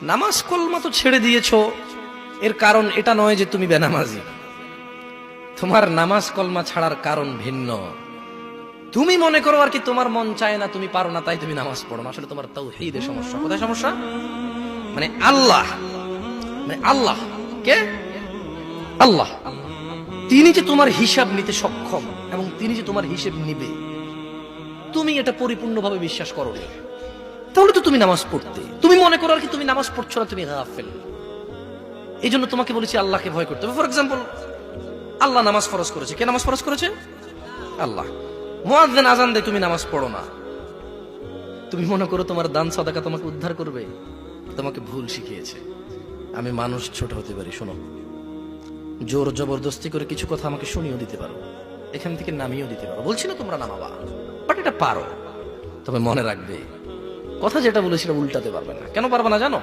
নামাজ কলমা তো ছেড়ে দিয়েছো, এর কারণ এটা নয় যে তুমি বেনামাজি। তোমার নামাজ কলমা ছাড়ার কারণ ভিন্ন। তুমি মনে করো আর কি তোমার মন চায় না, তুমি পারো না, তাই তুমি নামাজ পড়ো না। আসলে তোমার তাওহীদের সমস্যা। কোথায় সমস্যা? মানে আল্লাহ, মানে আল্লাহ কে? আল্লাহ তিনি যে তোমার হিসাব নিতে সক্ষম এবং তিনি যে তোমার হিসেব নিবে, তুমি এটা পরিপূর্ণভাবে বিশ্বাস করো না, তাহলে তো তুমি নামাজ পড়তে। তুমি মনে করো আর কি তুমি নামাজ পড়ছো না, তুমি গাফেল। এই জন্য তোমাকে বলেছি আল্লাহকে ভয় করতে হবে। ফর এক্সাম্পল, আল্লাহ নামাজ ফরজ করেছে। কে নামাজ ফরজ করেছে? আল্লাহ। মুয়াজ্জিন আজান দেয়, তুমি নামাজ পড়ো না। তুমি মনে করো তোমার দান সাদাকা তোমাকে উদ্ধার করবে? তোমাকে ভুল শিখিয়েছে। আমি মানুষ, ছোট হতে পারি। শোনো, জোর জবরদস্তি করে কিছু কথা আমাকে শুনিয়েও দিতে পারো, এখান থেকে নামিয়েও দিতে পারো। বলছি না তোমরা নামাবা, বাট এটা পারো। তবে মনে রাখবে, কথা যেটা বলে সেটা উল্টাতে পারবে না। কেন পারবে না জানো?